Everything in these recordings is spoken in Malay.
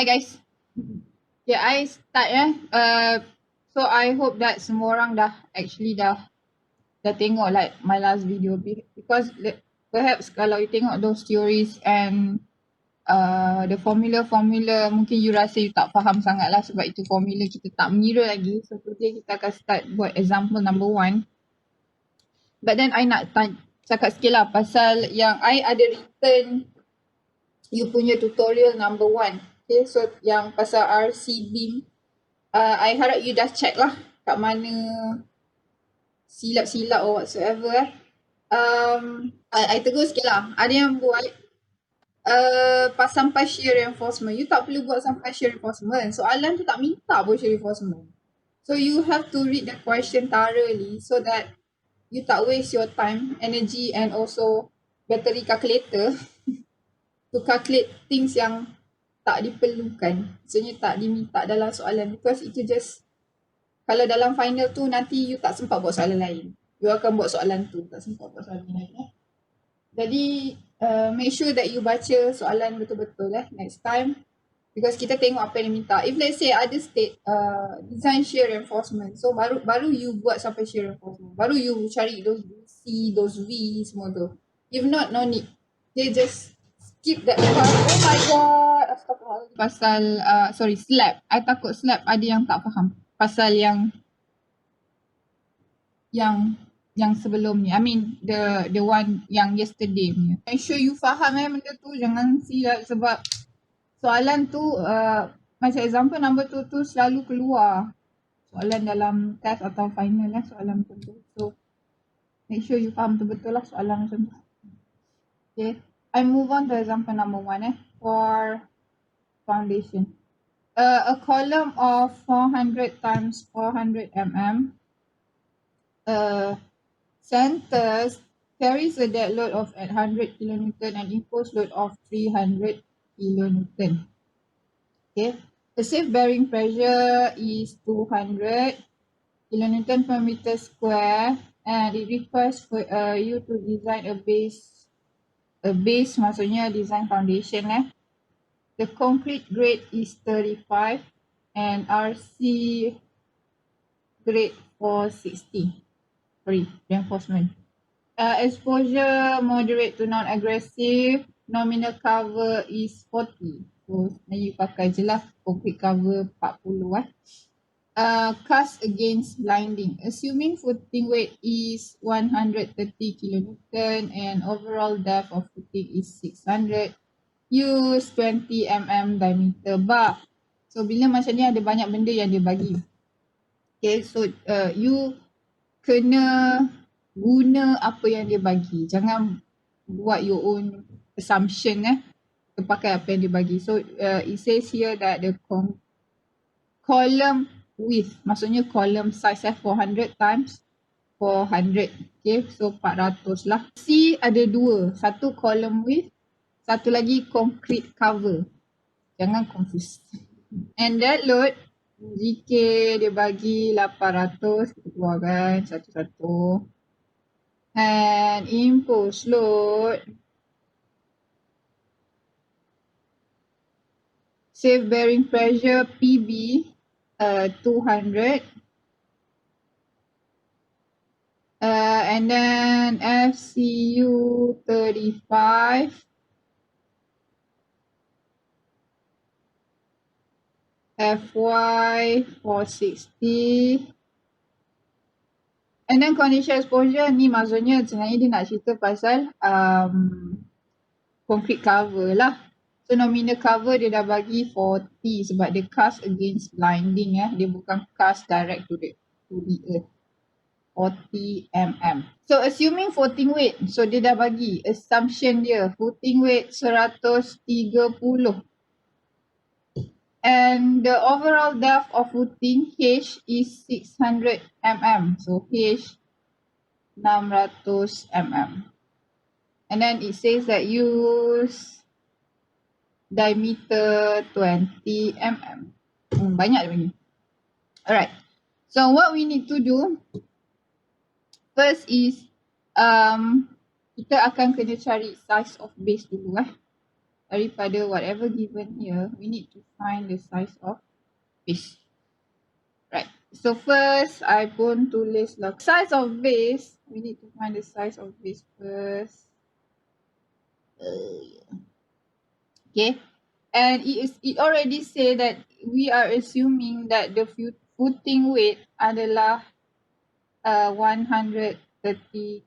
Hi guys. Okay, I start so I hope that semua orang dah tengok like my last video because perhaps kalau you tengok those theories and the formula mungkin you rasa you tak faham sangat lah sebab itu formula kita tak mengira lagi. So today kita akan start buat example number 1. But then I nak cakap sikit lah pasal yang I ada written you punya tutorial number 1. Okay, so yang pasal RC beam, I harap you dah check lah kat mana silap-silap or whatsoever. I tegur sikit lah, ada yang buat pasang partial reinforcement. You tak perlu buat sampai partial reinforcement. Soalan tu tak minta partial reinforcement. So you have to read the question thoroughly so that you tak waste your time, energy and also battery calculator to calculate things yang tak diperlukan. Maksudnya tak diminta dalam soalan because itu just kalau dalam final tu nanti you tak sempat buat soalan lain. You akan buat soalan tu, tak sempat buat soalan lain. Jadi make sure that you baca soalan betul-betul next time because kita tengok apa yang diminta. If let's say ada state design shear reinforcement, so baru you buat sampai shear reinforcement. Baru you cari those C, those V semua tu. If not, no need. They just skip that part. Oh my god, astagfirullahaladzim. Pasal slab. I takut slab ada yang tak faham. Pasal yang sebelum ni. I mean the one yang yesterday punya. Make sure you faham benda tu. Jangan silap sebab soalan tu macam example number tu selalu keluar. Soalan dalam test atau final soalan macam tu. So make sure you faham betul-betul lah soalan macam tu. Okay. I move on to example number 1 for foundation. A column of 400 times 400 mm centers carries a dead load of 800 kN and imposed load of 300 kN. Okay. The safe bearing pressure is 200 kN per meter square and it requires for you to design a base maksudnya design foundation The concrete grade is 35 and RC grade 460. Reinforcement. Exposure moderate to non-aggressive. Nominal cover is 40. So sebenarnya you pakai je lah concrete cover 40 Cast against blinding. Assuming footing weight is 130 kN and overall depth of footing is 600. Use 20 mm diameter bar. So bila macam ni ada banyak benda yang dia bagi. Okay, so you kena guna apa yang dia bagi. Jangan buat your own assumption terpakai apa yang dia bagi. So it says here that the column width, maksudnya column size 400 times 400. Okay, so 400 lah. C ada dua. Satu column width, satu lagi concrete cover. Jangan confuse. And that load, GK dia bagi 800. Kita keluarkan satu-satu. And imposed load, safe bearing pressure PB 200. And then FCU 35. FY 460. And then condition exposure ni maksudnya sebenarnya dia nak cerita pasal concrete cover lah. So nominal cover dia dah bagi 40 sebab dia cast against blinding Dia bukan cast direct to the earth. 40 mm. So assuming footing weight, so dia dah bagi assumption dia footing weight 130. And the overall depth of footing H is 600 mm. So H 600 mm. And then it says that use diameter 20 mm. Banyak dia bagi. Alright. So what we need to do first is kita akan kena cari size of base dulu daripada whatever given here, we need to find the size of base. Right. So first, I pun tulis lah. Size of base, we need to find the size of base first. Okay. And it already say that we are assuming that the footing weight adalah 130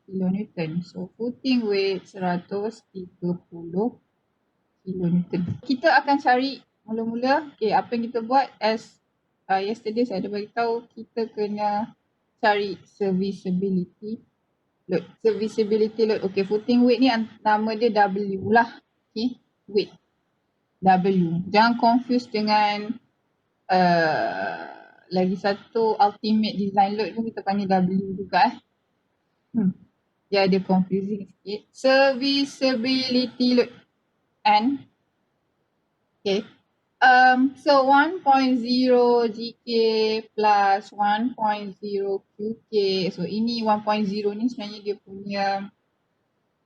kilonewton. So footing weight 130 kilonewton. Kita akan cari mula-mula, okay, apa yang kita buat as yesterday saya ada beritahu, kita kena cari serviceability load. Serviceability load. Okay, footing weight ni nama dia W lah. Okay, weight. W. Jangan confuse dengan lagi satu ultimate design load pun kita panggil W juga Dia ada confusing sikit. Serviceability load. N. Okay. So 1.0 GK plus 1.0 QK. So ini 1.0 ni sebenarnya dia punya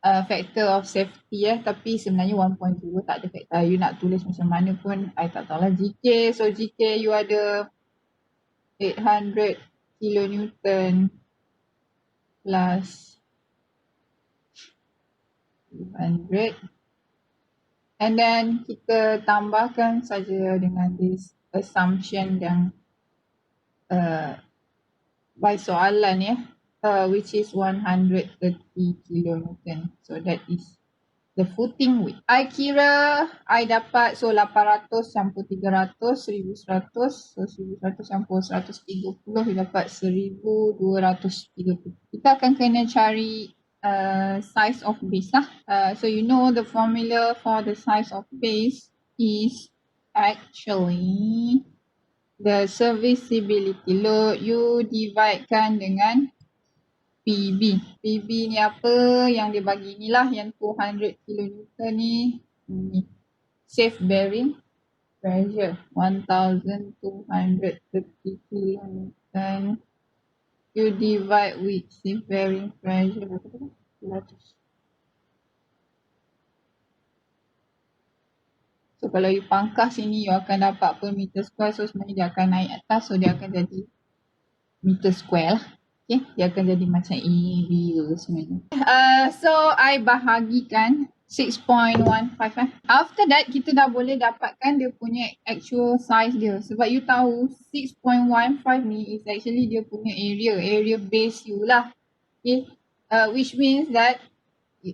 factor of safety tapi sebenarnya 1.0 tak ada factor. You nak tulis macam mana pun I tak tahu lah. GK, so GK you ada 800 kilonewton plus 200 and then kita tambahkan saja dengan this assumption yang by soalan which is 130 kilonewton. So that is the footing weight. I kira I dapat so 800 campur 300, 1100. So 1100 campur 130 dapat 1230. Kita akan kena cari size of base lah. So you know the formula for the size of base is actually the serviceability load you dividekan dengan PB. PB ni apa? Yang dia bagi ni lah yang 200 kilonewton ni. Safe bearing pressure 1230 kilonewton. You divide with safe bearing pressure berapa tu? 200. So kalau you pangkas sini you akan dapat per meter square. So sebenarnya dia akan naik atas. So dia akan jadi meter square lah. Okay, dia akan jadi macam area sebenarnya. So I bahagikan 6.15 After that kita dah boleh dapatkan dia punya actual size dia. Sebab you tahu 6.15 ni is actually dia punya area base you lah. Okay, which means that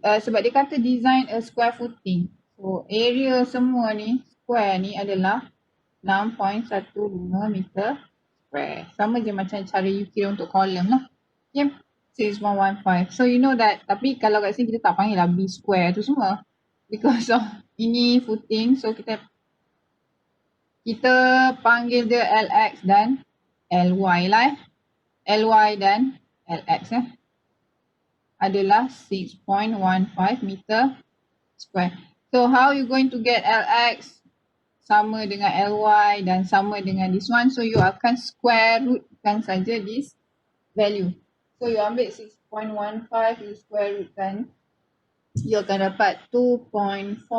sebab dia kata design a square footing. So area semua ni square ni adalah 6.15 meter square. Sama je macam cara you kira untuk kolom lah. Okay, 6.15. So you know that. Tapi kalau kat sini kita tak panggil lah B square tu semua. Because of ini footing. So kita panggil dia LX dan LY lah. LY dan LX adalah 6.15 meter square. So how you going to get LX? Sama dengan LY dan sama dengan this one. So you akan square rootkan saja this value. So you ambil 6.15, you square rootkan. You akan dapat 2.479.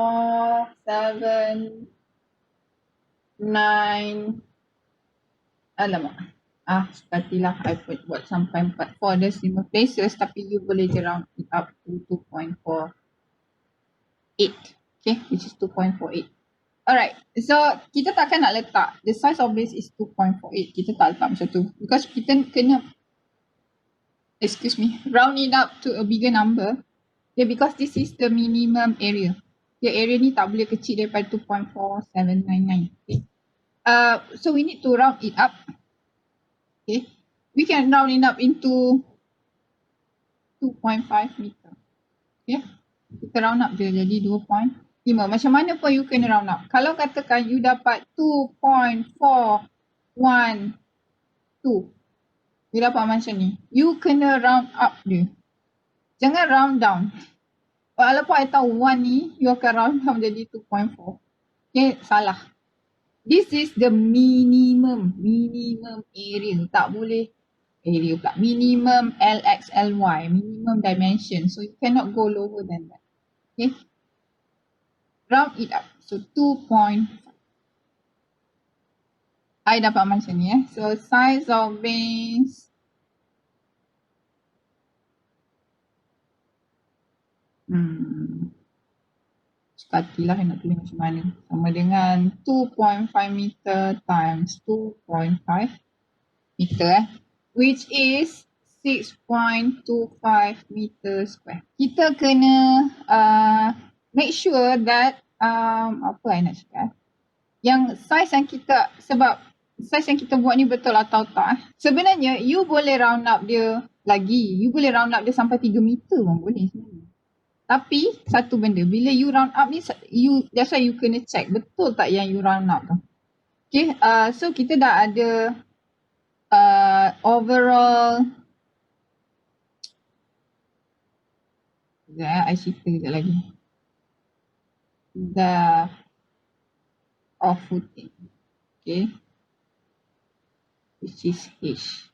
Alamak. Sepatilah I buat sampai 4 decimal places tapi you boleh je round it up to 2.48. Okay, which is 2.48. Alright, so kita takkan nak letak the size of base is 2.48. Kita tak letak macam tu. Because kita kena, round it up to a bigger number. Okay, because this is the minimum area. Okay, area ni tak boleh kecil daripada 2.4799. Okay. So we need to round it up. Okay, we can round it up into 2.5 meter. Okay, kita round up je jadi 2.5. Macam mana pun you kena round up. Kalau katakan you dapat 2.412, you dapat macam ni. You kena round up dia. Jangan round down. Walaupun I tahu 1 ni, you akan round down jadi 2.4. Okay, salah. This is the minimum area. Tak boleh area pula. Minimum LXLY, minimum dimension. So you cannot go lower than that. Okay. round it up. So 2.5. I dapat macam ni So size of base sekatilah nak tulis macam mana. Sama dengan 2.5 meter times 2.5 meter which is 6.25 meter square. Kita kena make sure that apa I nak cakap yang size yang kita, sebab size yang kita buat ni betul atau tak sebenarnya you boleh round up dia lagi, you boleh round up dia sampai 3 meter pun boleh sebenarnya. Tapi satu benda, bila you round up ni that's why you kena check betul tak yang you round up tu. Okay, so kita dah ada overall I cerita sekejap lagi the of footing, okay, which is H.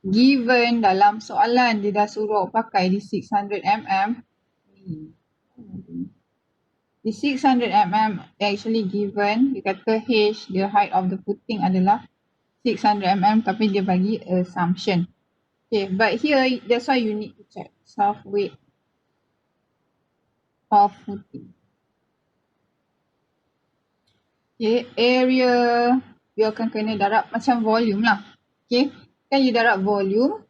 Given dalam soalan dia dah suruh pakai di 600 mm. Di 600 mm actually given, dia kata H, the height of the footing adalah 600 mm tapi dia bagi assumption. Okay, but here that's why you need to check self weight of footing. Okay, area you akan kena darab macam volume lah. Okay, kan you darab volume.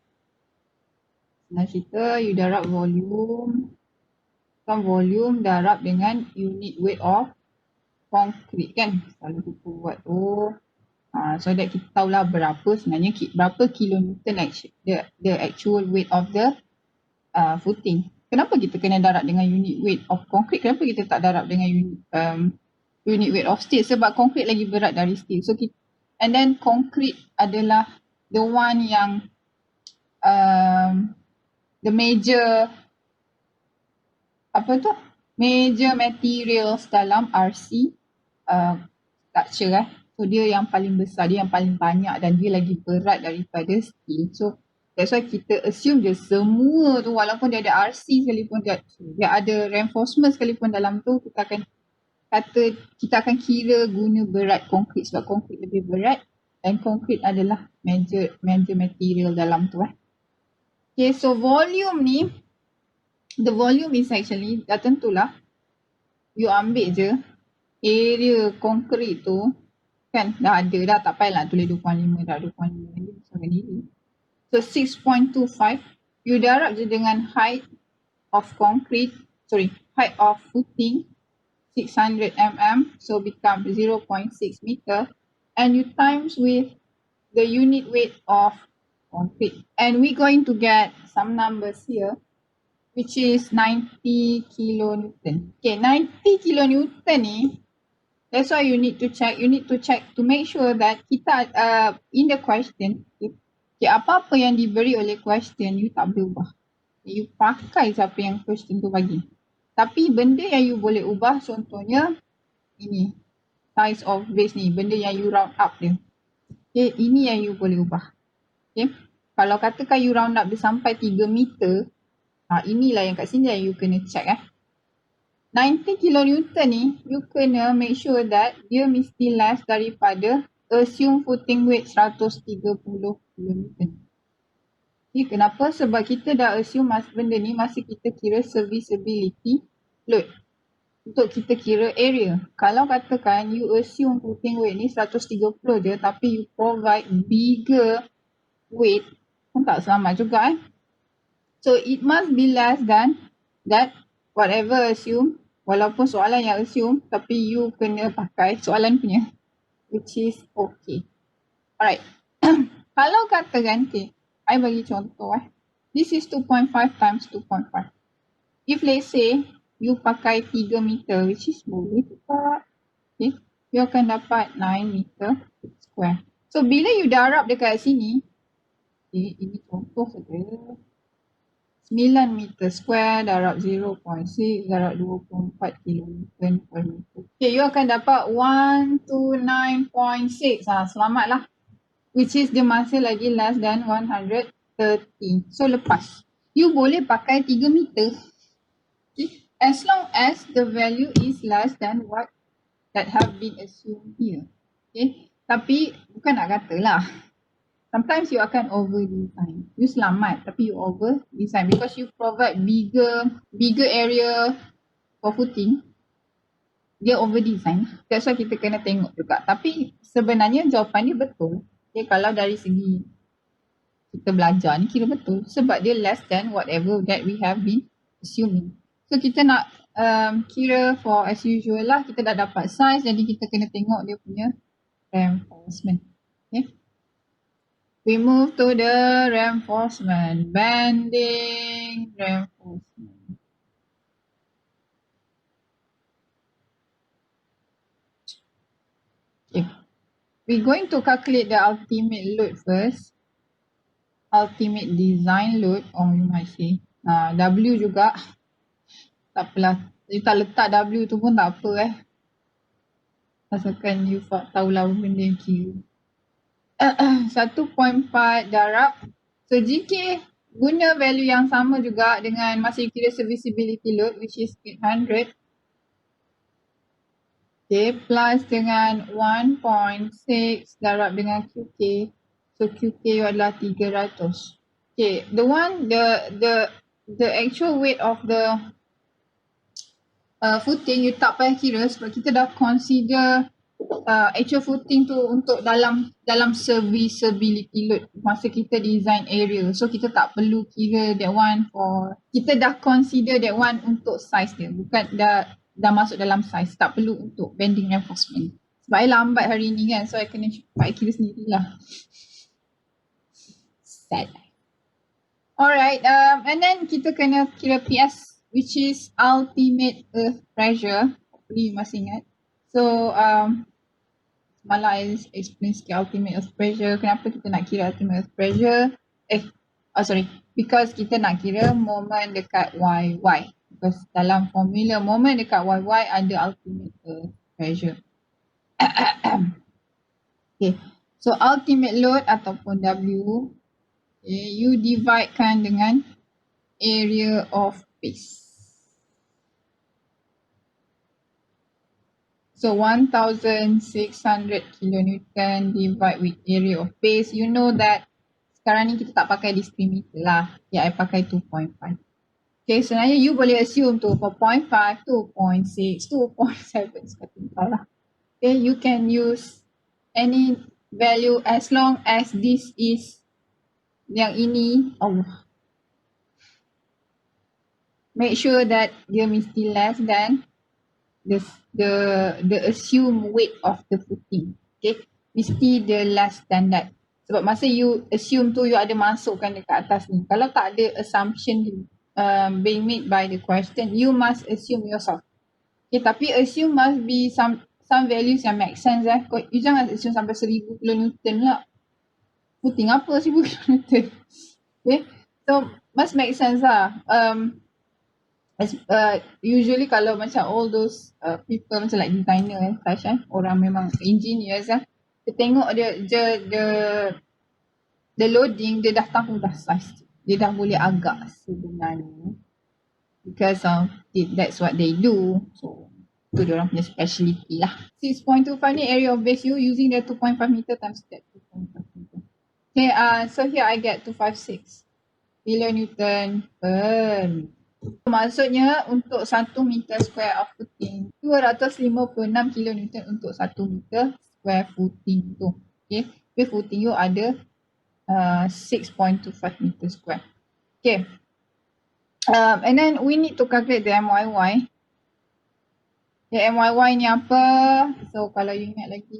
Senang cerita, you darab volume. Kan volume darab dengan unit weight of concrete kan. Selalu kita buat tu. So that kita tahulah berapa sebenarnya, berapa kilonewton the actual weight of the footing. Kenapa kita kena darab dengan unit weight of concrete? Kenapa kita tak darab dengan unit weight of steel? Sebab concrete lagi berat dari steel. So kita, and then concrete adalah the one yang the major major materials dalam RC structure So dia yang paling besar, dia yang paling banyak dan dia lagi berat daripada steel. So that's why kita assume je semua tu walaupun dia ada RC sekalipun, dia ada reinforcement sekalipun dalam tu, kita akan kira guna berat konkrit sebab konkrit lebih berat dan konkrit adalah major material dalam tu Okay, so volume ni, the volume is actually, dah tentulah you ambil je area konkrit tu kan, dah ada dah, tak payah nak tulis 2.5 dah, 2.5 ni besarkan diri. So 6.25 you darab je dengan height of footing 600 mm, so become 0.6 meter and you times with the unit weight of concrete and we're going to get some numbers here which is 90 kilonewton. Okay, 90 kilonewton ni, that's why you need to check to make sure that kita in the question, okay, apa-apa yang diberi oleh question you tak boleh ubah. You pakai siapa yang question tu bagi. Tapi benda yang you boleh ubah, contohnya ini size of base ni, benda yang you round up dia. Okay, ini yang you boleh ubah. Okay, kalau katakan you round up dia sampai 3 meter, inilah yang kat sini yang you kena check 90 kilonewton ni, you kena make sure that dia mesti less daripada assume footing weight 130 kilonewton. Okay, kenapa? Sebab kita dah assume benda ni masa kita kira serviceability load. Untuk kita kira area. Kalau katakan you assume footing weight ni 130 je tapi you provide bigger weight, pun tak selamat juga So it must be less than that whatever assume. Walaupun soalan yang assume tapi you kena pakai soalan punya. Which is okay. Alright. Kalau katakan, okay, I bagi contoh This is 2.5 times 2.5. If let's say you pakai 3 meter which is boleh juga. Okay. You akan dapat 9 meter square. So bila you darab dekat sini, okay, ini contoh saja. 9 meter square darab 0.6 darab 24 kilonewton per meter. Okay, you akan dapat 129.6. Selamatlah. Which is dia masih lagi less than 130. So lepas. You boleh pakai 3 meter. Okay. as long as the value is less than what that have been assumed here. Okay, tapi bukan nak kata lah. Sometimes you akan over design. You selamat tapi you over design because you provide bigger area for footing. Dia over design. That's why kita kena tengok juga. Tapi sebenarnya jawapan dia betul. Okay, kalau dari segi kita belajar ni kira betul sebab dia less than whatever that we have been assuming. So kita nak kira for as usual lah, kita dah dapat size jadi kita kena tengok dia punya reinforcement. Okay. We move to the reinforcement. Bending reinforcement. Okay. We're going to calculate the ultimate load first. Ultimate design load, or you might say W juga. Tak apalah, you tak letak W tu pun tak apa asalkan you tahulah benda yang kira. 1.4 darab. So GK guna value yang sama juga dengan masa you kira serviceability load which is 800. Okay, plus dengan 1.6 darab dengan QK. So QK you adalah 300. Okay, the actual weight of the footing you tak payah kira sebab kita dah consider actual footing tu untuk dalam serviceability load masa kita design area. So kita tak perlu kira that one for, kita dah consider that one untuk size dia. Bukan dah masuk dalam size. Tak perlu untuk bending reinforcement. Sebab I lambat hari ni kan, so I kena cepat kira sendirilah. Sad. Alright, and then kita kena kira PS which is ultimate earth pressure. Hopefully you masih ingat. So malah I explain sikit ultimate earth pressure. Kenapa kita nak kira ultimate earth pressure? Because kita nak kira moment dekat YY. Because dalam formula moment dekat YY ada ultimate earth pressure. Okay, so ultimate load ataupun W, okay, you dividekan dengan area of base. So 1600 kilonewton divide with area of base. You know that sekarang ni kita tak pakai distributor lah. I pakai 2.5. Okay, sebenarnya you boleh assume tu 4.5, 2.6, 2.7 seperti tu lah. Okay, you can use any value as long as this is yang ini Allah. Make sure that dia mesti less than the assumed weight of the footing. Okay, mesti dia less than that. Sebab masa you assume tu you ada masukkan dekat atas ni. Kalau tak ada assumption being made by the question, you must assume yourself. Okay, tapi assume must be some values yang make sense You jangan assume sampai 1000 kilonewton lah. Footing apa 1000 kilonewton? Okay, so must make sense lah. Usually kalau macam all those people macam like designer and such orang memang engineers dia tengok the loading dia dah tahu dah size dia dah boleh agak sebenarnya because that's what they do. So tu dia orang punya speciality lah. 6.25 ni area of base you using the 2.5 meter times that 2.5 meter. Okay, so here I get 256 kilonewton per meter. Maksudnya untuk 1 meter square of footing 256 kilonewton untuk 1 meter square footing tu. Okay, footing you ada 6.25 meter square. Okay, and then we need to calculate the MYY. Okay, MYY ni apa? So kalau you ingat lagi,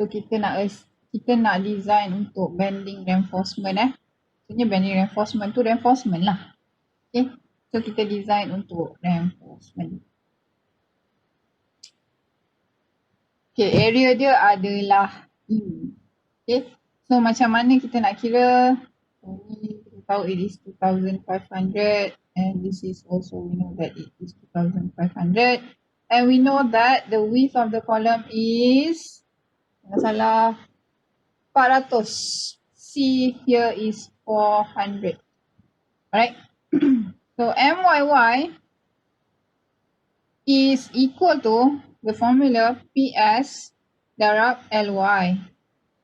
so kita nak design untuk bending reinforcement Maksudnya bending reinforcement tu reinforcement lah. Okay, so kita design untuk reinforcement. Okay, area dia adalah ini. Okay, so macam mana kita nak kira? Ini kita tahu it is 2500 and this is also we know that it is 2500. And we know that the width of the column is, jangan salah, 400. C here is 400. Alright. So MYY is equal to the formula PS darab LY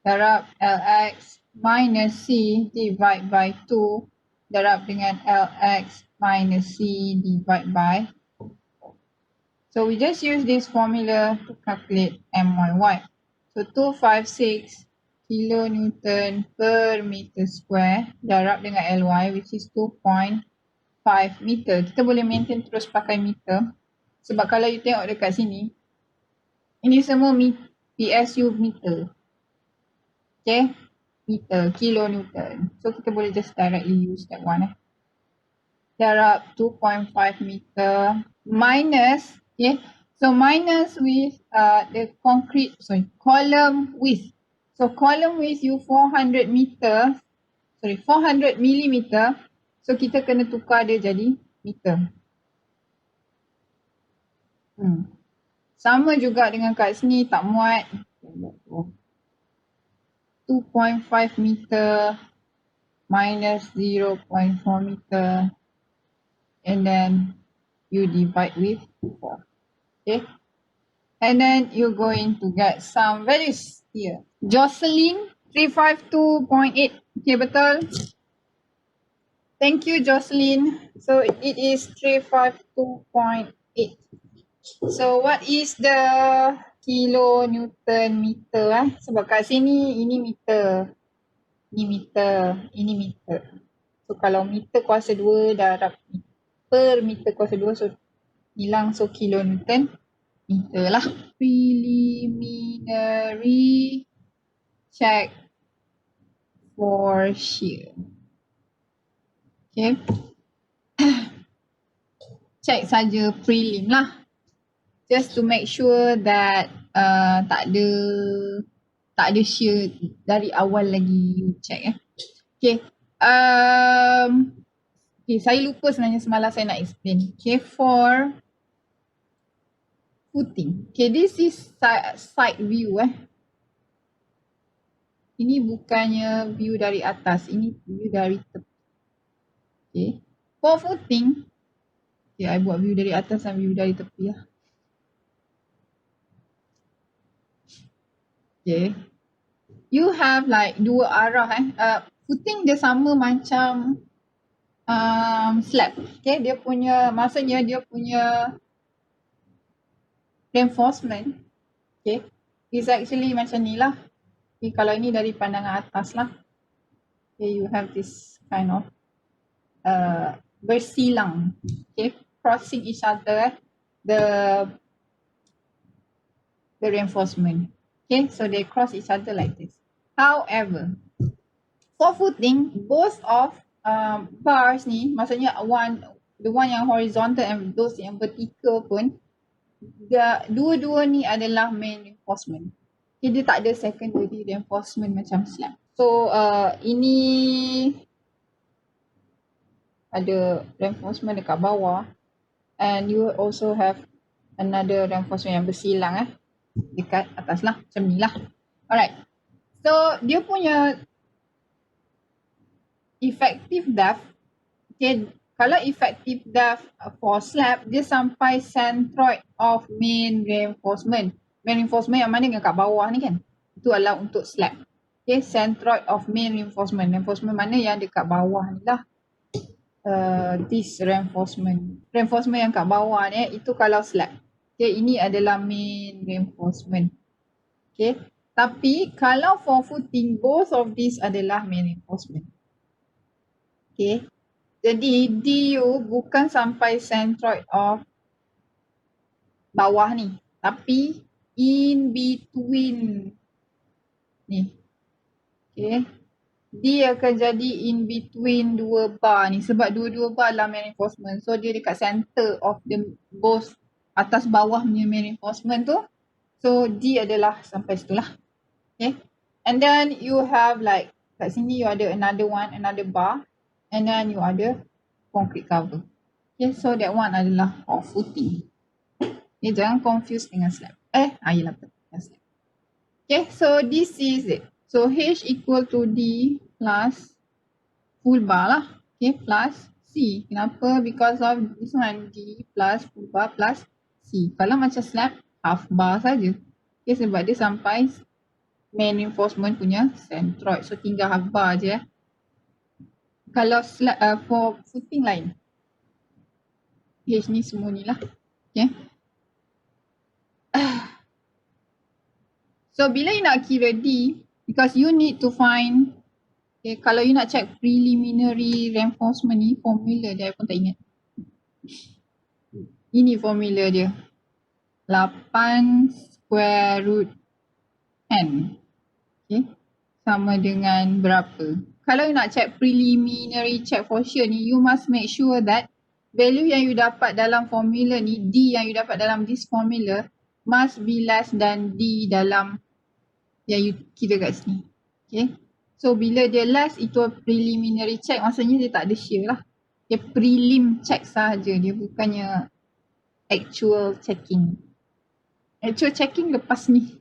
darab LX minus C divide by 2 darab dengan LX minus C divide by. So we just use this formula to calculate MYY. So 256 kilonewton per meter square darab dengan LY which is 2.5 meter. Kita boleh maintain terus pakai meter. Sebab kalau you tengok dekat sini, ini semua PSU meter. Okay, meter, kilonewton. So kita boleh just directly use that one. Darab 2.5 meter minus, okay. So minus with the column width. So column width you 400 millimeter. So kita kena tukar dia jadi meter. Sama juga dengan kat sini tak muat. 2.5 meter minus 0.4 meter. And then you divide with 4. Okay. And then you're going to get some values here. Jocelyn 352.8. Okay, betul? Thank you, Jocelyn. So it is 352.8. So what is the kilonewton meter? Sebab kat sini ini meter. Ini meter. Ini meter. So kalau meter kuasa 2 darab per meter kuasa 2, so hilang, so kilonewton meter lah. Preliminary check for shear. Okay. Check saja prelim lah. Just to make sure that tak ada shear dari awal lagi you check. Okay. Okay, saya lupa sebenarnya semalam saya nak explain. Okay, for footing. Okay, this is side view. Ini bukannya view dari atas. Ini view dari tepi. Okay. For footing. Okay, I buat view dari atas dan view dari tepi lah. Okay. You have like dua arah. Footing dia sama macam slab. Okay, dia punya, maksudnya dia punya reinforcement. Okay, is actually macam ni lah. Okay, kalau ini dari pandangan atas lah. Okay, you have this kind of bersilang. Okay, crossing each other. The reinforcement. Okay, so they cross each other like this. However, for footing, both of bars ni, maksudnya the one yang horizontal and those yang vertical pun, dua-dua ni adalah main reinforcement. Okay, dia tak ada secondary reinforcement macam slab. So ini ada reinforcement dekat bawah, and you also have another reinforcement yang bersilang dekat atas lah, macam ni lah. Alright, so dia punya effective depth, okay, kalau effective depth for slab, dia sampai centroid of main reinforcement. Main reinforcement yang mana yang kat bawah ni kan, itu adalah untuk slab. Okay, centroid of main reinforcement. Reinforcement mana yang dekat bawah ni lah. This reinforcement. Reinforcement yang kat bawah ni, itu kalau slab. Okay, ini adalah main reinforcement. Okay, tapi kalau for footing, both of these adalah main reinforcement. Okay, jadi DU bukan sampai centroid of bawah ni, tapi in between ni. Okay, dia akan jadi in between dua bar ni, sebab dua-dua bar adalah main reinforcement. So dia dekat center of the both atas bawah punya main reinforcement tu. So D adalah sampai situ lah. Okay, and then you have like kat sini you ada another bar, and then you ada concrete cover. Okay, so that one adalah for footing. Jangan confuse dengan slab. Yelah betul. Slab. Okay, so this is it. So H equal to D plus full bar lah. Okay, plus C. Kenapa? Because of this one, D plus full bar plus C. Kalau macam slab, half bar saja. Okay, sebab dia sampai main reinforcement punya centroid. So tinggal half bar je. Kalau slab, for footing lain. H ni semua ni lah. Okay. So bila you nak kira D, because you need to find, okay, kalau you nak check preliminary reinforcement ni, formula dia pun tak ingat. Ini formula dia. 8 square root n. Okay. Sama dengan berapa? Kalau you nak check preliminary check for sure ni, you must make sure that value yang you dapat dalam formula ni, D yang you dapat dalam this formula must be less than D dalam yang you kira kat sini. Okay. So bila dia less, itu preliminary check, maksudnya dia tak ada shear lah. Dia prelim check sahaja, dia bukannya actual checking. Actual checking lepas ni.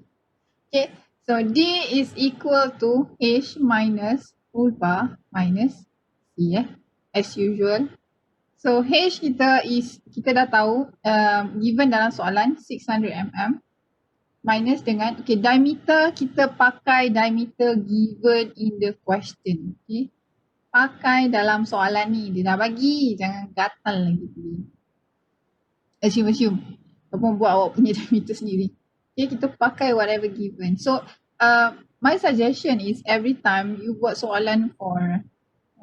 Okay. So D is equal to H minus full bar minus C as usual. So H kita dah tahu given dalam soalan 600 mm minus dengan diameter, kita pakai diameter given in the question. Okay. Pakai dalam soalan ni, dia dah bagi, jangan gatal lagi. Assume. Ataupun buat awak punya diameter sendiri. Okay, kita pakai whatever given. So my suggestion is every time you buat soalan for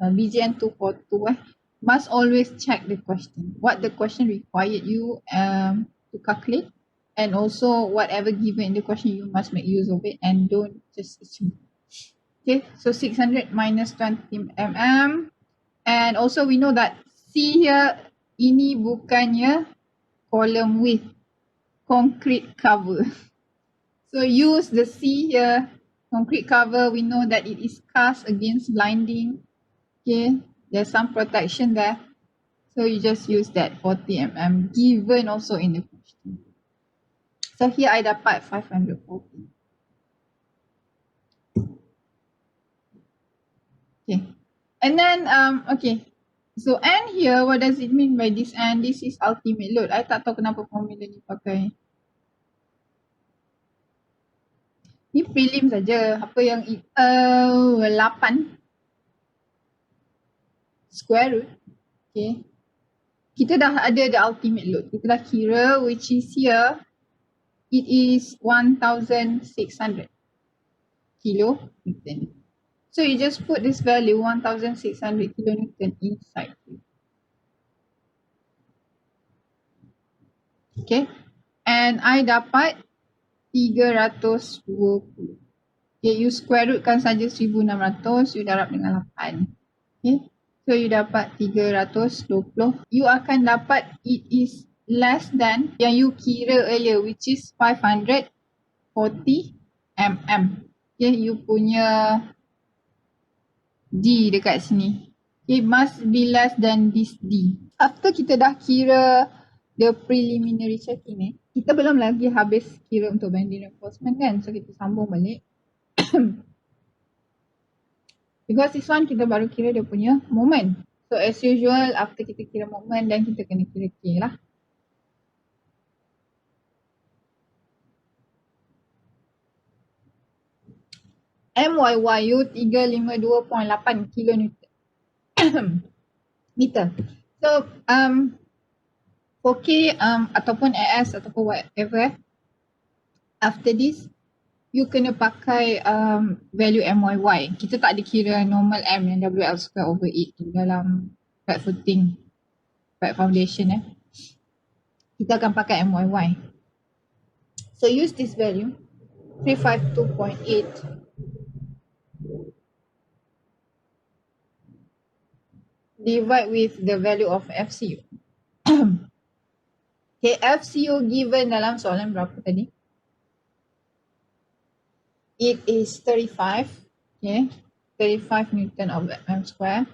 BGN 242 must always check the question. What the question required you to calculate, and also whatever given in the question you must make use of it and don't just assume. Okay, so 600 minus 20 mm, and also we know that C here ini bukannya column width, concrete cover. So use the C here, concrete cover, we know that it is cast against blinding. Okay, there's some protection there. So you just use that 40 mm given also in the question. So here I dapat 540. Okay, and then okay. So N here, what does it mean by this N? This is ultimate load. I tak tahu kenapa formula ni pakai. Ni prelim saja. Apa yang 8 square root. Okay. Kita dah ada the ultimate load. Kita dah kira which is here. It is 1600 kilonewton. So you just put this value 1600 kilonewton inside. Okay. And I dapat 320. Okay, you square root kan saja 1600, you darab dengan 8. Okay. So you dapat 320. You akan dapat it is less than yang you kira earlier, which is 540 mm. Okay, you punya D dekat sini. Okay, must be less than this D. After kita dah kira the preliminary checking ni, kita belum lagi habis kira untuk bending reinforcement kan. So kita sambung balik. Because this one kita baru kira dia punya moment. So as usual, after kita kira moment, dan kita kena kira K lah. MYYU 352.8 kilonewton meter. So for K ataupun AS ataupun whatever, after this you kena pakai value MYY. Kita tak dikira normal M yang WL square over 8 tu dalam flat footing, flat foundation Kita akan pakai MYY. So use this value 352.8 divide with the value of FCU. Okay, FCU given dalam soalan berapa tadi? It is 35, okay, 35 Newton of mm square.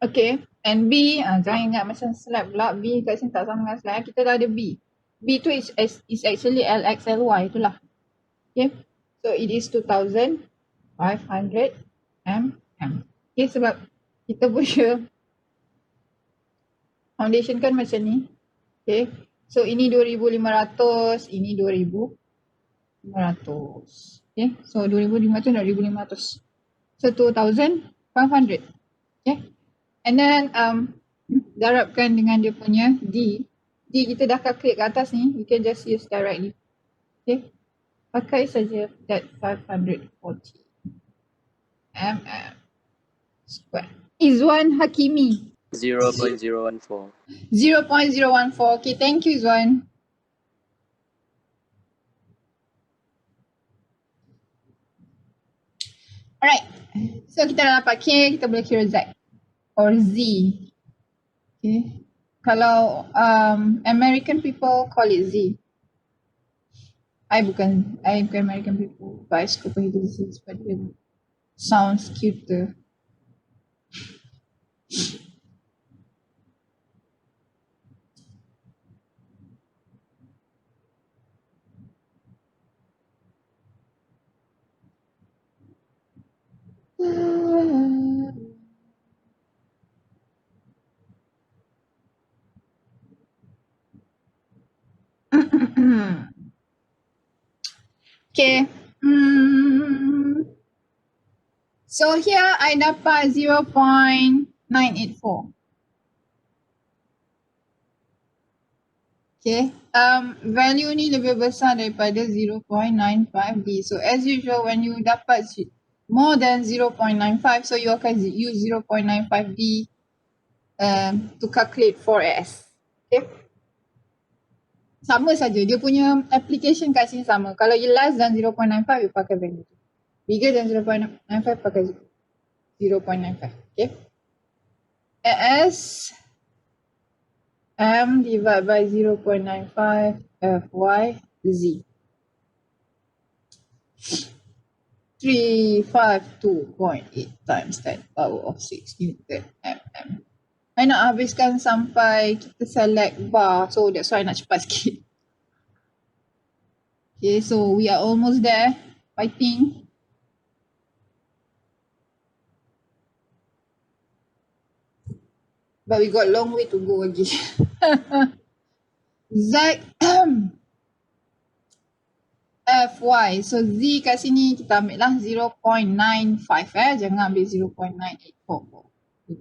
Okay, and B, jangan ingat macam slide pula. B kat sini tak sama dengan slide. Kita dah ada B. B tu is actually LXLY itulah. Okay, so it is 2500 mm. Okay, sebab kita punya foundation kan macam ni. Okay, so ini 2500, ini 2500. Okay, so 2500 dan 2500. So 2500. Okay, and then darabkan dengan dia punya D. D kita dah calculate kat atas ni, we can just use directly. Okay, pakai saja that 540 mm square. Izwan Hakimi. 0.014. 0.014. Okay, thank you Izwan. Alright, so kita dah dapat K, kita boleh kira Z or Z. Okay, kalau American people call it Z. I bukan American people, but I suka panggil Z sebab dia sounds cuter. Okay. So here I dapat 0.984. Okay. Value ni lebih besar daripada 0.95D. So as usual when you dapat more than 0.95, so you akan use 0.95D to calculate 4S. Okay. Sama saja. Dia punya application kat sini sama. Kalau you less than 0.95, you pakai value tu. Bigger than 0.95, pakai 0.95. Okay. As M divided by 0.95 Fy Z. 352.8 times 10 power of 6 Newton mm. I nak habiskan sampai kita select bar, so that's why I nak cepat sikit. Okay, so we are almost there. Fighting. But we got long way to go lagi. Z Fy. So Z kat sini kita ambil lah 0.95 Jangan ambil 0.984.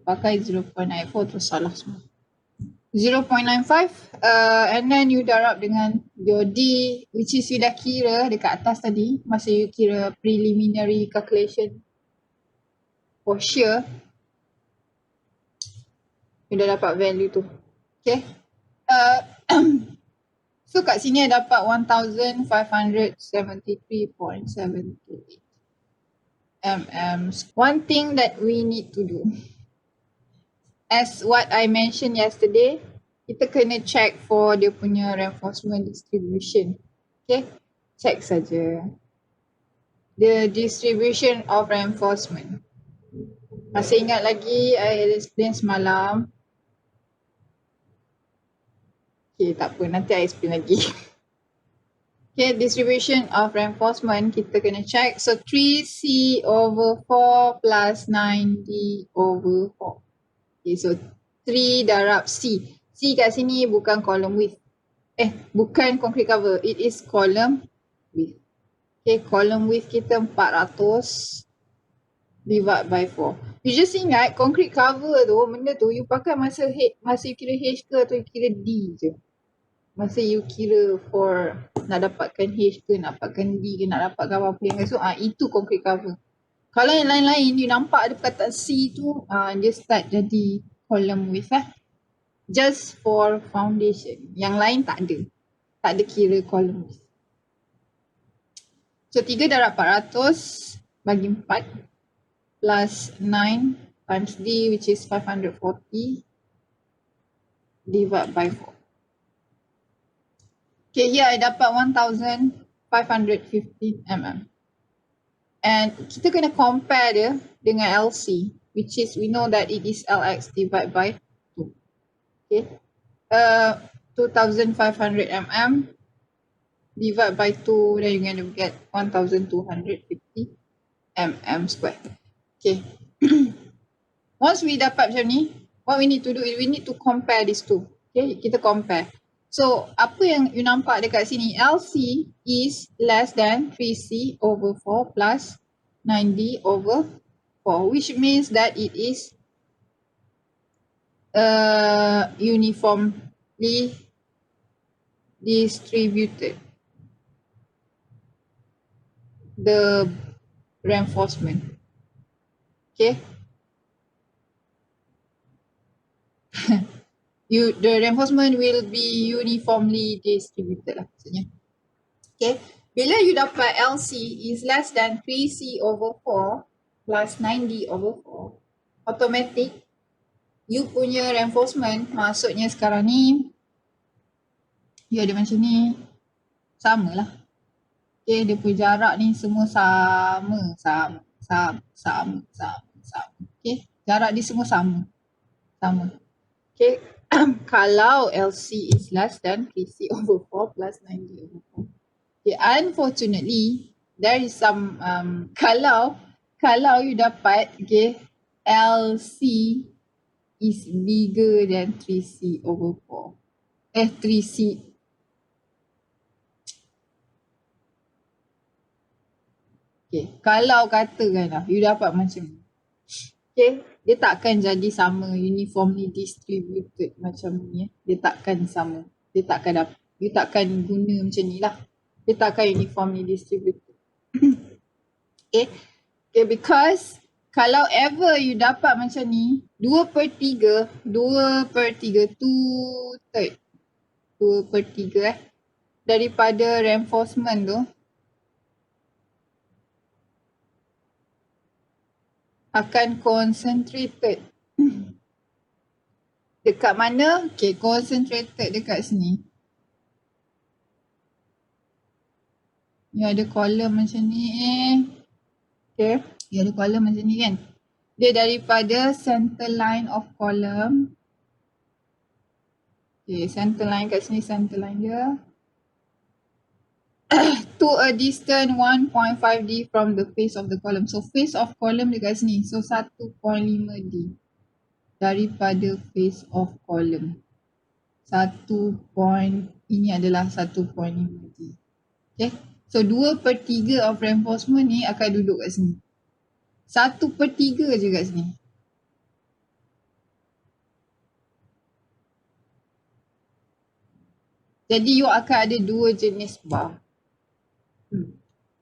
Pakai 0.94 terus salah semua. 0.95 and then you darab dengan your D, which is you dah kira dekat atas tadi masa you kira preliminary calculation for shear. You dah dapat value tu. Okay. So kat sini I dapat 1573.728 mm. One thing that we need to do, as what I mentioned yesterday, kita kena check for dia punya reinforcement distribution. Okay, check saja the distribution of reinforcement. Masih ingat lagi I explain semalam? Okay, tak apa, nanti I explain lagi. Okay, distribution of reinforcement kita kena check. So 3C over 4 plus 9D over 4. Okay, so 3 darab C. C kat sini bukan column width. Bukan concrete cover. It is column width. Okay, column width kita 400 divide by 4. You just ingat concrete cover tu, benda tu you pakai masa you kira H ke atau you kira D je. Masa you kira for nak dapatkan H ke, nak dapatkan D ke, nak dapatkan apa yang so itu concrete cover. Kalau yang lain-lain you nampak ada perkataan C tu dia start jadi column width just for foundation. Yang lain tak ada. Tak ada kira column width. So 3 darab 400 bagi 4 plus 9 times D, which is 540 divide by 4. Okay, here I dapat 1515 mm. And kita kena compare dia dengan LC, which is we know that it is LX divided by 2. Okay. 2500 mm divide by 2, then you're going to get 1250 mm square. Okay. Once we dapat macam ni, what we need to do is we need to compare these two. Okay, kita compare. So, apa yang you nampak dekat sini, LC is less than 3C over 4 plus 9D over 4, which means that it is uniformly distributed. The reinforcement. Okay. The reinforcement will be uniformly distributed lah maksudnya. Okay. Bila you dapat LC is less than 3C over 4 plus 9D over 4, automatic you punya reinforcement maksudnya sekarang ni you ada macam ni, sama lah. Okay, dia punya jarak ni semua sama. Okay, jarak dia semua sama. Okay, kalau LC is less than 3C over 4 plus 9D over 4. Okay, unfortunately, there is some, kalau you dapat, okay, LC is bigger than 3C over 4. 3C. Okay, kalau katakanlah you dapat macam ni, okay, dia takkan jadi sama uniformly distributed macam ni. Dia takkan sama. Dia takkan dapat. You takkan guna macam ni lah. Dia takkan uniformly distributed. Okay. Okay, because kalau ever you dapat macam ni, 2/3, 2/3 daripada reinforcement tu akan concentrated. Dekat mana? Okay, concentrated dekat sini. You ada column macam ni. Okay, you ada column macam ni kan. Dia daripada center line of column. Okay, center line kat sini, center line dia. To a distance 1.5D from the face of the column. So face of column dekat sini. So 1.5D daripada face of column. Ini adalah 1.5D. Okay. So 2/3 of reinforcement ni akan duduk kat sini. 1/3 je kat sini. Jadi you akan ada dua jenis bar.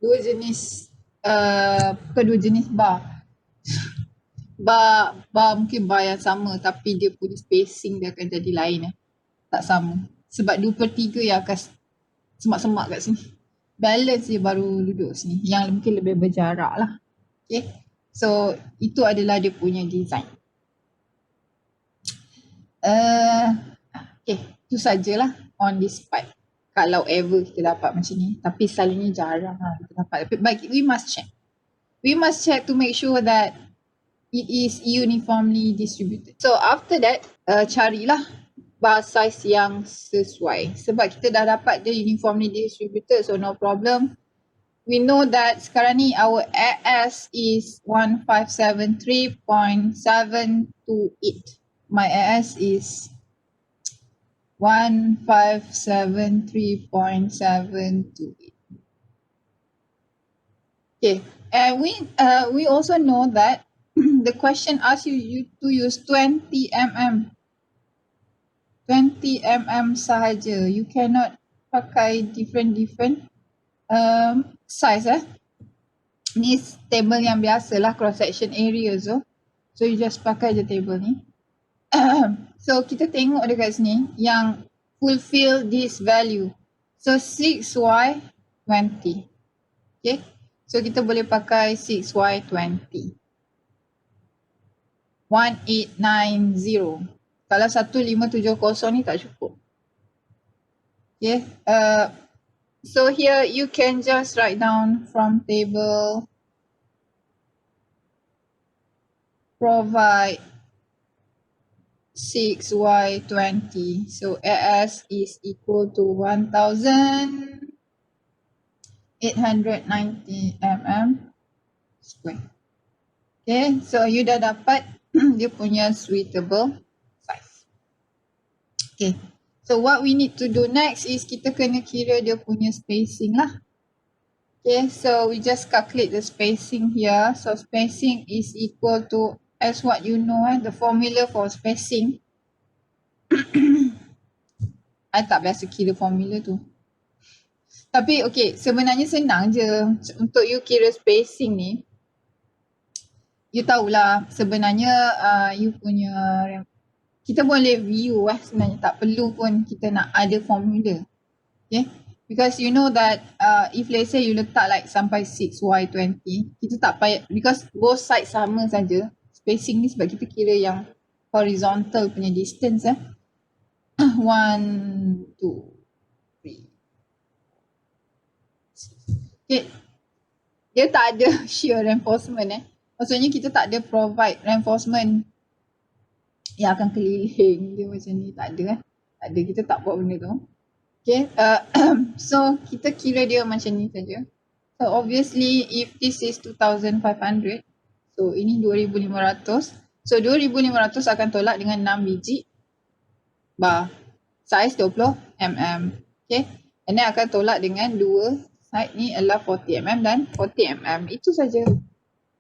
Dua jenis bar. Bar mungkin bar yang sama tapi dia punya spacing dia akan jadi lain. Tak sama. Sebab 2/3 yang akan semak-semak kat sini. Balance dia baru duduk sini. Yang mungkin lebih berjarak lah. Okay. So itu adalah dia punya design. Okay. Itu sajalah on this part. Kalau ever kita dapat macam ni. Tapi selalunya jarang lah kita dapat. But we must check. We must check to make sure that it is uniformly distributed. So after that, carilah bar size yang sesuai. Sebab kita dah dapat dia uniformly distributed, so no problem. We know that sekarang ni our AS is 1573.728. My AS is 1573.728. Okay, and we also know that the question asks you to use 20 mm. 20 mm sahaja. You cannot pakai different size Ni table yang biasa lah, cross section area tu. So you just pakai je table ni. So kita tengok dekat sini yang fulfill this value. So 6y 20. Okay. So kita boleh pakai 6y 20. 1890. Kalau 1570 ni tak cukup. Okay. So here you can just write down from table provide 6y20. So AS is equal to 1890 mm square. Okay, so you dah dapat dia punya suitable size. Okay, so what we need to do next is kita kena kira dia punya spacing lah. Okay, so we just calculate the spacing here. So spacing is equal to, as what you know, the formula for spacing. I tak biasa kira formula tu. Tapi okay, sebenarnya senang je untuk you kira spacing ni. You tahulah sebenarnya you punya, kita boleh view sebenarnya, tak perlu pun kita nak ada formula. Okay, because you know that if let's say you letak like sampai 6y20, kita tak payah, because both sides sama saja. Spacing ni sebab kita kira yang horizontal punya distance 1, 2, 3. Okay, dia tak ada shear reinforcement maksudnya kita tak ada provide reinforcement yang akan keliling dia macam ni, tak ada tak ada, kita tak buat benda tu. Okay, so kita kira dia macam ni saja. So obviously if this is 2500, so ini 2500, so 2500 akan tolak dengan 6 biji bar, size 20 mm. Okay, and then akan tolak dengan 2 side ni adalah 40 mm dan 40 mm, itu saja.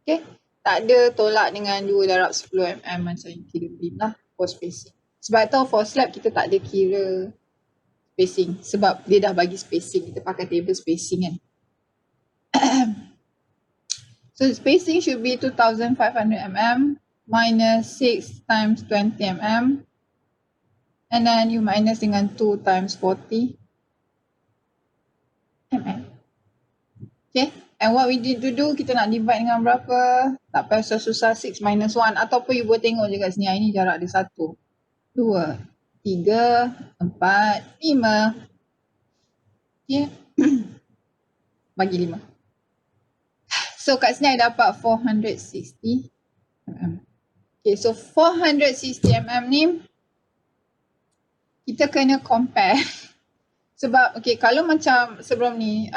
Okay, tak ada tolak dengan 2 darab 10 mm macam kira beam lah for spacing. Sebab tu for slab kita tak ada kira spacing sebab dia dah bagi spacing, kita pakai table spacing kan. So spacing should be 2500 mm minus 6 times 20 mm, and then you minus dengan 2 times 40 mm. Okay, and what we need to do, kita nak divide dengan berapa? Tak payah susah-susah, 6 minus 1, ataupun you boleh tengok je kat sini, ini jarak dia 1, 2, 3, 4, 5. Okay, bagi 5. So kat sini I dapat 460 mm. Okay, so 460 mm ni kita kena compare. Sebab okay, kalau macam sebelum ni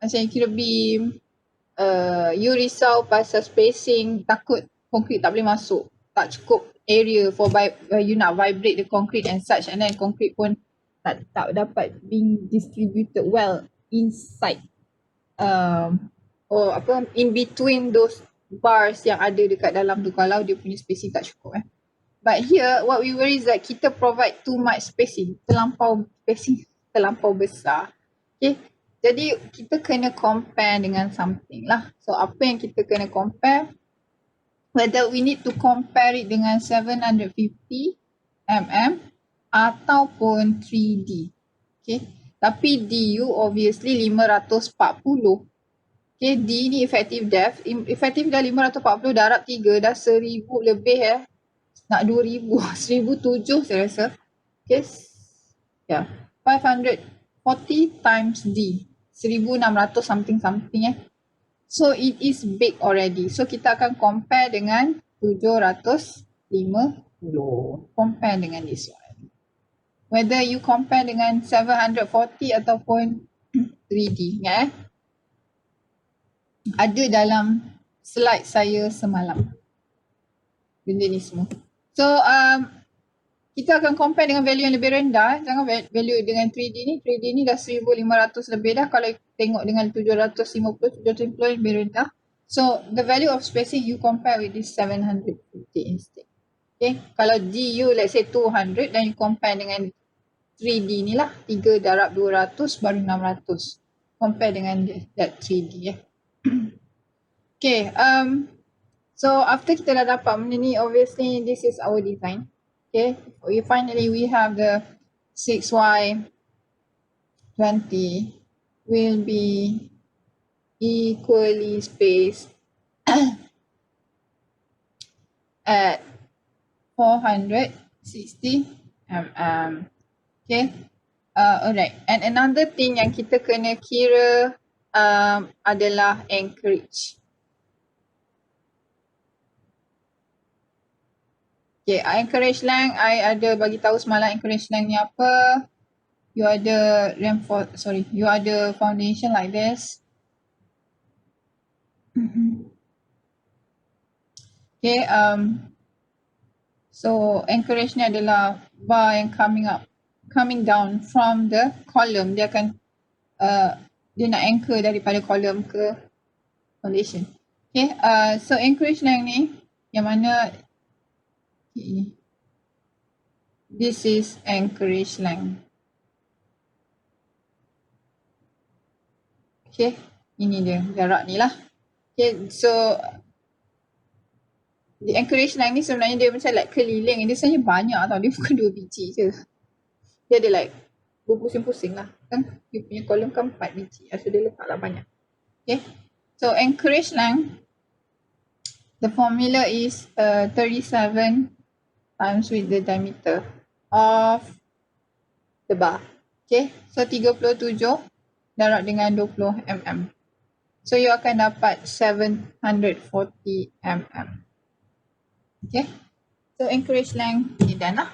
macam kira beam, you risau pasal spacing, takut konkrit tak boleh masuk, tak cukup area for you nak vibrate the concrete and such, and then concrete pun tak dapat being distributed well inside or apa, in between those bars yang ada dekat dalam tu kalau dia punya spacing tak cukup But here what we worry is that kita provide too much spacing, terlampau besar. Okay, jadi kita kena compare dengan something lah. So apa yang kita kena compare, whether we need to compare it dengan 750 mm ataupun 3D. Okay, tapi DU obviously 540. Okay, D ni effective depth, effective dah 540 darab 3 dah 1000 lebih nak 2000, 1007 saya rasa. Okay, yeah, 540 times D, 1600 something so it is big already. So kita akan compare dengan 750, compare dengan this one, whether you compare dengan 740 ataupun 3D ada dalam slide saya semalam benda ni semua. So kita akan compare dengan value yang lebih rendah. Jangan value dengan 3D ni. 3D ni dah 1500 lebih dah. Kalau tengok dengan 750 lebih rendah. So the value of spacing you compare with this 750 instead. Okay, kalau DU let's say 200, dan you compare dengan 3D ni lah, 3 darab 200 baru 600. Compare dengan that 3D Okay, so after kita dah dapat benda ni, obviously this is our design. Okay, we have the 6y20 will be equally spaced at 460 mm. Okay, alright. And another thing yang kita kena kira adalah anchorage. Okay, anchorage length, I ada bagi tahu semalam anchorage length ni apa. You ada you ada foundation like this. Okay, so anchorage ni adalah bar yang coming down from the column. Dia akan dia nak anchor daripada column ke foundation. Okay, so anchorage length ni yang mana this is anchorage length. Okay, ini dia jarak ni lah. Okay, so the anchorage length ni sebenarnya dia macam like keliling. Dia sebenarnya banyak tau. Dia bukan 2 biji je. Dia ada like berpusing-pusing lah. Kan dia punya kolom kan 4 biji. So dia letak lah banyak. Okay, so anchorage length, the formula is 37 times with the diameter of the bar. Okay, so 37 darab dengan 20 mm. So you akan dapat 740 mm. Okay, so anchorage length ni dah lah.